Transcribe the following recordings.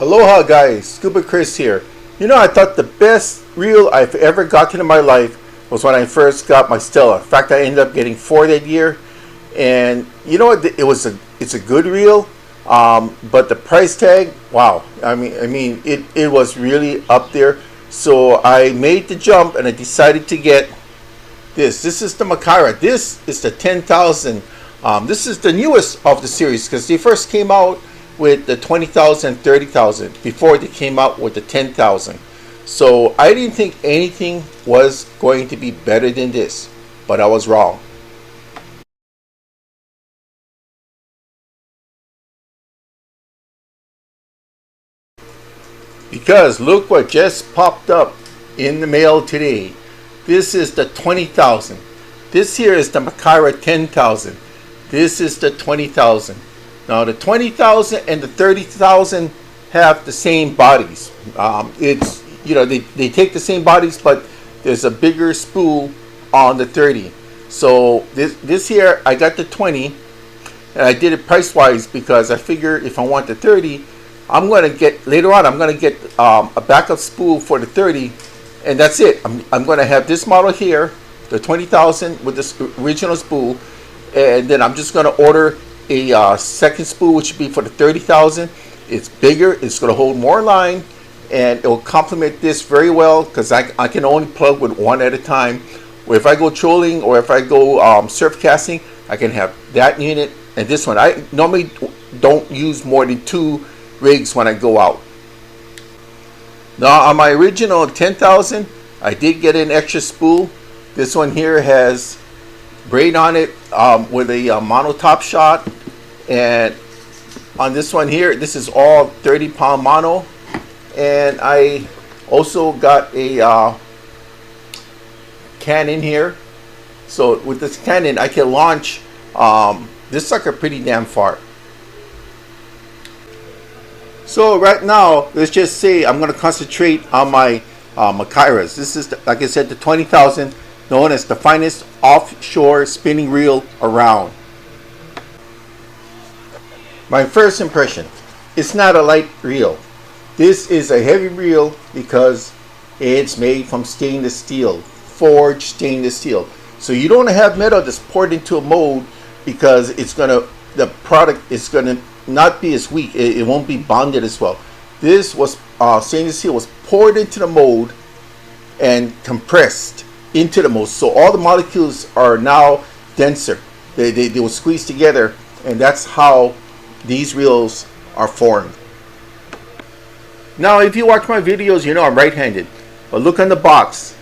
Aloha guys, Scuba Chris here. You know, I thought the best reel I've ever gotten in my life was when I first got my Stella. In fact, I ended up getting 4 that year. And you know what? It's a good reel, but the price tag, wow. I mean, it was really up there. So I made the jump and I decided to get this. This is the Makaira. This is the 10,000. This is the newest of the series because they first came out with the 20,000, 30,000 before they came out with the 10,000. So I didn't think anything was going to be better than this, but I was wrong. Because look what just popped up in the mail today. This is the 20,000. This here is the Makaira 10,000. This is the 20,000. Now the 20,000 and the 30,000 have the same bodies. It's, you know, they take the same bodies, but there's a bigger spool on the 30. So this here, I got the 20, and I did it price wise because I figure if I want the 30, I'm going to get later on. I'm going to get a backup spool for the 30, and that's it. I'm going to have this model here, the 20,000 with this original spool, and then I'm just going to order a second spool, which would be for the 30,000. It's bigger, it's going to hold more line, and it will complement this very well because I can only plug with one at a time. Or if I go trolling or if I go surf casting, I can have that unit and this one. I normally don't use more than 2 rigs when I go out. Now on my original 10,000, I did get an extra spool. This one here has braid on it with a mono top shot, and on this one here, this is all 30-pound mono, and I also got a cannon here. So with this cannon, I can launch this sucker pretty damn far. So right now, let's just say I'm going to concentrate on my Makairas. This is, like I said, the 20,000, known as the finest offshore spinning reel around. My first impression, it's not a light reel. This is a heavy reel because it's made from stainless steel, forged stainless steel. So you don't have metal that's poured into a mold because the product is gonna not be as weak. It won't be bonded as well. This was stainless steel was poured into the mold and compressed into the mold. So all the molecules are now denser. They will squeeze together, and that's how these reels are formed. Now if you watch my videos, you know I'm right-handed, but look on the box,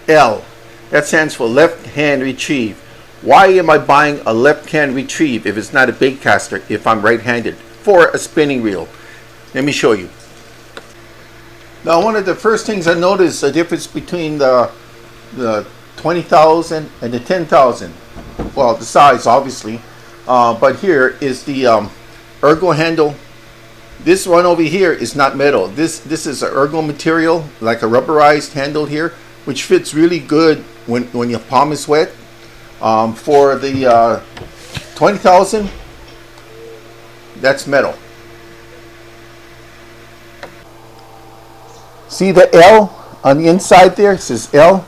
L, that stands for left hand retrieve. Why am I buying a left hand retrieve if it's not a bait caster if I'm right-handed for a spinning reel? Let me show you. Now one of the first things I noticed the difference between the 20,000 and the 10,000. Well, the size obviously, but here is the ergo handle. This one over here is not metal. This is an ergo material, like a rubberized handle here, which fits really good when your palm is wet. For the 20,000, that's metal. See the L on the inside there? It says L.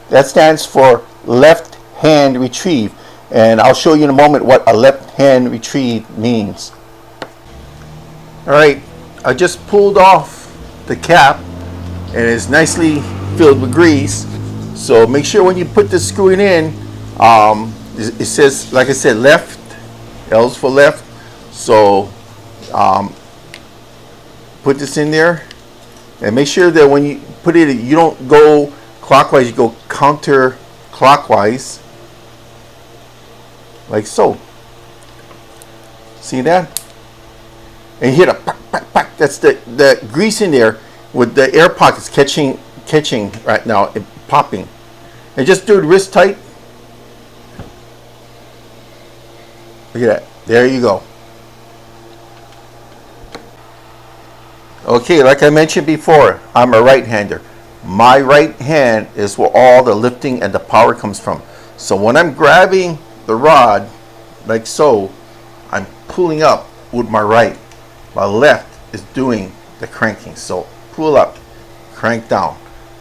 That stands for left hand retrieve, and I'll show you in a moment what a left hand retrieve means. Alright, I just pulled off the cap and it's nicely filled with grease. So make sure when you put the screwing in, it says, like I said, left, L's for left. So put this in there and make sure that when you put it, you don't go clockwise, you go counterclockwise, like so. See that? And you hear the pack, pack, pack. That's the grease in there with the air pockets catching right now and popping. And just do it wrist tight. Look at that. There you go. Okay, like I mentioned before, I'm a right-hander. My right hand is where all the lifting and the power comes from. So when I'm grabbing the rod, like so, I'm pulling up with my right. My left is doing the cranking. So pull up, crank down,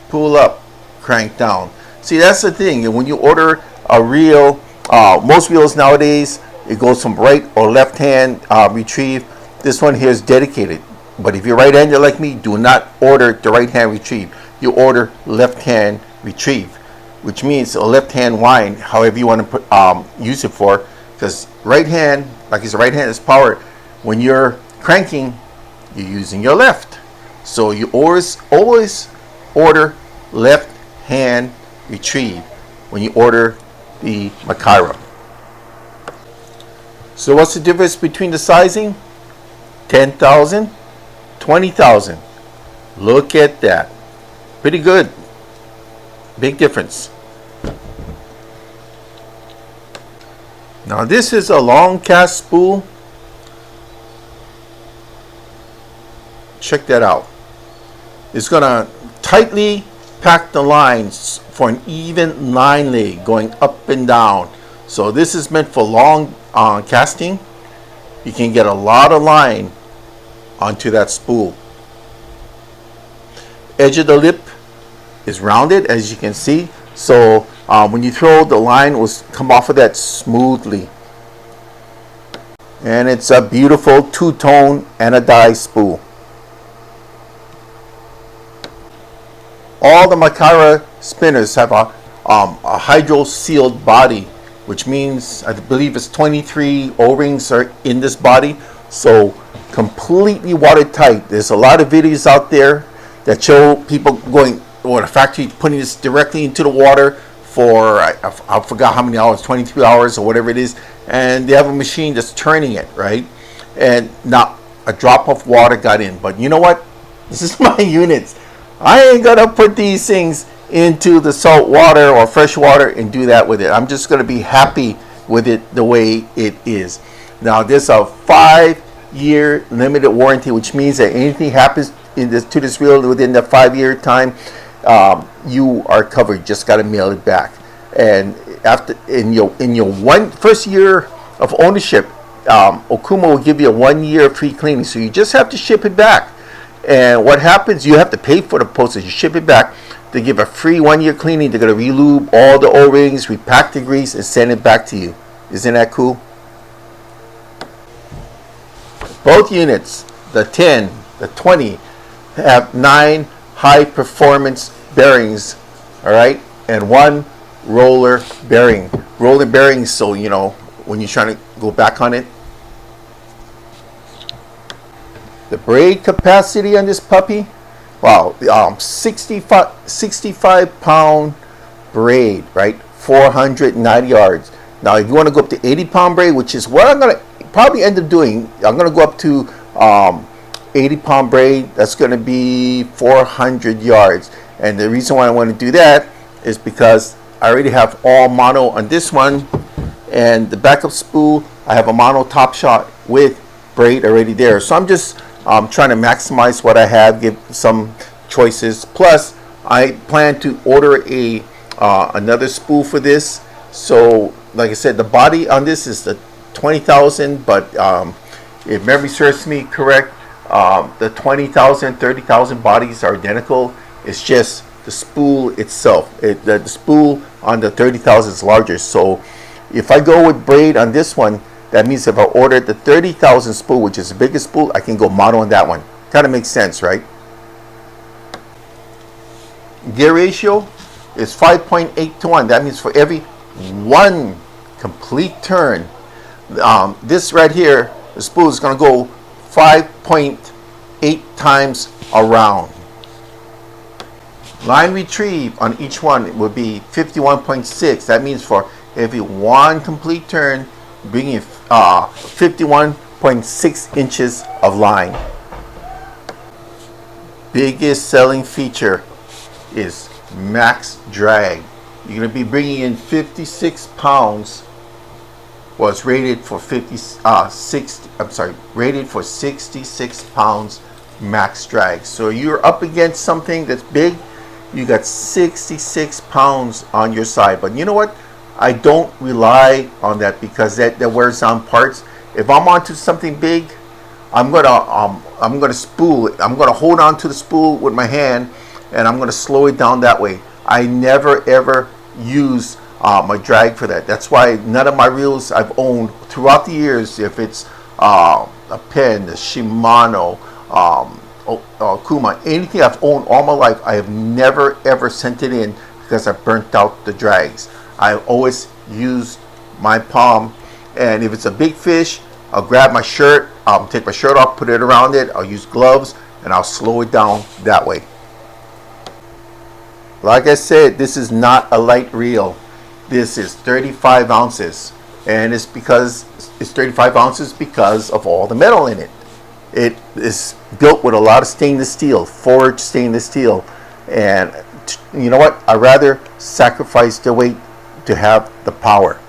pull up, crank down. See, that's the thing. And when you order a reel, most reels nowadays, it goes from right or left hand retrieve. This one here is dedicated. But if you're right-handed like me, do not order the right hand retrieve. You order left hand retrieve, which means a left hand wind, however you want to put, use it for. Because right hand, like I said, right hand is power. When you're cranking, you're using your left. So you always order left hand retrieve when you order the Makaira. So what's the difference between the sizing? 10,000, 20,000. Look at that. Pretty good. Big difference. Now this is a long cast spool. Check that out. It's gonna tightly pack the lines for an even line lay going up and down. So this is meant for long casting. You can get a lot of line onto that spool. Edge of the lip is rounded, as you can see. So when you throw, the line will come off of that smoothly. And it's a beautiful two-tone anodized spool. All the Makaira spinners have a hydro-sealed body, which means I believe it's 23 O-rings are in this body, so completely watertight. There's a lot of videos out there that show people going, or the factory putting this directly into the water for I forgot how many hours, 22 hours or whatever it is, and they have a machine that's turning it, right? And not a drop of water got in. But you know what? This is my units. I ain't gonna put these things into the salt water or fresh water and do that with it. I'm just gonna be happy with it the way it is. Now there's a 5-year limited warranty, which means that anything happens to this reel within the 5-year time, you are covered. Just got to mail it back. And after in your first year of ownership, Okuma will give you a 1 year free cleaning. So you just have to ship it back. And what happens? You have to pay for the postage. You ship it back. They give a free 1 year cleaning. They're gonna relube all the O-rings, repack the grease, and send it back to you. Isn't that cool? Both units, the 10, the 20, have 9 high performance bearings, all right, and 1 roller bearing. Roller bearings, so you know when you're trying to go back on it. The braid capacity on this puppy, wow, 65 pound braid, right? 490 yards. Now, if you want to go up to 80 pound braid, which is what I'm gonna probably end up doing, I'm gonna go up to 80 pound braid. That's going to be 400 yards. And the reason why I want to do that is because I already have all mono on this one, and the backup spool I have a mono top shot with braid already there. So I'm just trying to maximize what I have, give some choices. Plus I plan to order a another spool for this. So like I said, the body on this is the 20,000, but if memory serves me correct, the 20,000, 30,000 bodies are identical. It's just the spool itself. The spool on the 30,000 is larger. So if I go with braid on this one, that means if I ordered the 30,000 spool, which is the biggest spool, I can go mono on that one. Kind of makes sense, right? Gear ratio is 5.8 to 1. That means for every 1 complete turn, this right here, the spool is going to go 5.8 times around. Line retrieve on each one will be 51.6. That means for every 1 complete turn, bringing 51.6 inches of line. Biggest selling feature is max drag. You're going to be bringing in 56 pounds. Was rated for rated for 66 pounds max drag. So you're up against something that's big. You got 66 pounds on your side. But you know what? I don't rely on that because that wears down parts. If I'm onto something big, I'm gonna spool it. I'm gonna hold on to the spool with my hand, and I'm gonna slow it down that way. I never ever use my drag for that. That's why none of my reels I've owned throughout the years, if it's a Penn, a Shimano, Okuma, anything I've owned all my life, I have never ever sent it in because I burnt out the drags. I've always used my palm, and if it's a big fish, I'll grab my shirt, I'll take my shirt off, put it around it, I'll use gloves, and I'll slow it down that way. Like I said, this is not a light reel. This is 35 ounces, and it's because it's 35 ounces because of all the metal in it. It is built with a lot of stainless steel, forged stainless steel, and you know what? I'd rather sacrifice the weight to have the power.